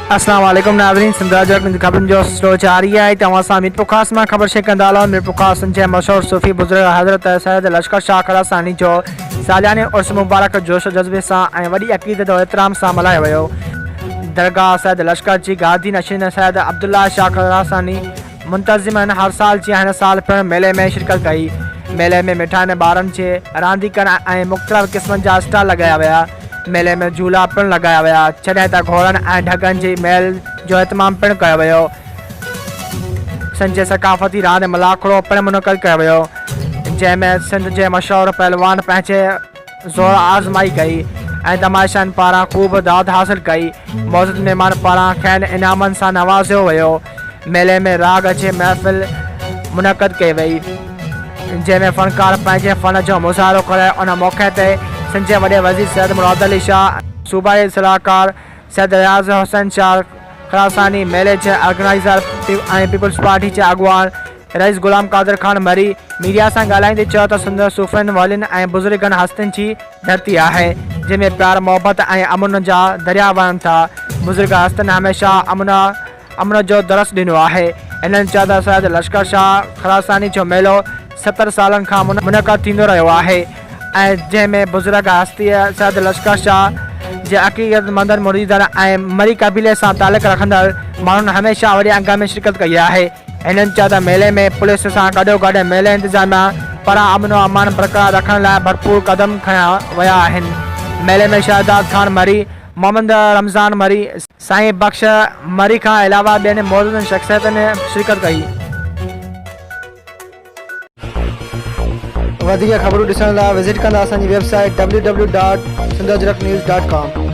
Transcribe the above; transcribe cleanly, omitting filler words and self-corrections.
अस्सलाम वालेकुम नाज़रीन, सिंध ख़बरुनि जो सिलसिलो जारी आहे। तव्हां सां मीरपुर ख़ास मां ख़बर शेयर कंदा हलूं। मीरपुर ख़ास जे मशहूर सूफ़ी बुज़ुर्ग हज़रत सैयद लश्कर शाह खरासानी जो सालियाने उर्स मुबारक जोश जज़्बे सां ऐं वॾी अक़ीदत और एहतराम सां मल्हायो वियो। दरगाह सैयद लश्कर जी गादी नशीन सैयद अब्दुल्ला शाह खरासानी मुंतज़िमन हर साल जी हिन साल पिणु मेले में शिरकत कई। मेले में मिठाइनि ॿारनि जे रांदीगर ऐं मुख़्तलिफ़ क़िस्मनि जा स्टॉल लॻाया विया। मेले में झूला पिणु लॻाया विया, जॾहिं त घोड़नि ऐं ढगनि जी मेल जो एहतमाम पिणु कयो वियो। सिंध जे सक़ाफ़ती रांदि मलाखड़ो पिणु मुनक़िद कयो वियो, जंहिंमें सिंध जे मशहूरु पहलवान पंहिंजे ज़ोर आज़माई कई ऐं तमाशनि पारां ख़ूब दाद हासिल कई। मौजूद महिमान पारां खेनि इनामनि सां नवाज़ियो वियो। मेले में राग जे महफ़िल मुनक़िद कई वई, जंहिंमें फ़नकार पंहिंजे फ़न जो मुज़ाहिरो करे। उन मौक़े ते सिंध जे वॾे वज़ीर सैयद मुराद अली शाह, सूबाई सलाहकार सैयद रियाज़ हुसैन शाह खरासानी, मेले जे ऑर्गेनाइज़र ऐं पीपल्स पार्टी जे अॻुवान रईस गुलाम कादिर खान मरी मीडिया सां ॻाल्हाईंदे चयो त सिंध सूफ़ियुनि वालियुनि ऐं बुज़ुर्गनि हस्तियुनि जी धरती आहे, जंहिंमें प्यार मोहबत ऐं अमन जा दरिया वहनि था। बुज़ुर्ग हस्तियुनि हमेशह अमन जो दरस ॾिनो आहे। इन्हनि चयो त सैयद लश्कर शाह खरासानी जो मेलो 70 सालनि खां मुनक़िद थींदो रहियो आहे ऐं जंहिंमें बुज़ुर्ग हस्तीअ सैयद लश्कर शाह जे अक़ीदतमंदनि मुरीदनि ऐं मरी क़बीले सां तालुक़ रखंदड़ माण्हुनि हमेशह वॾे अंग में शिरकत कई आहे। इन्हनि चयो त मेले में पुलिस सां गॾोगॾु मेले इंतिज़ामिया पारां अमन ओ अमान बरक़रार रखण लाइ भरपूर क़दम खयां विया आहिनि। मेले में शहजाद खान मरी, मोहम्मद रमज़ान मरी, साईं बख्श मरी खां अलावा ॿियनि मौजूदु शख़्सियतुनि शिरकत कई। वधीक ख़बरूं ॾिसण लाइ विज़िट कंदा असांजी वेबसाइट www.sindhajraknews.com।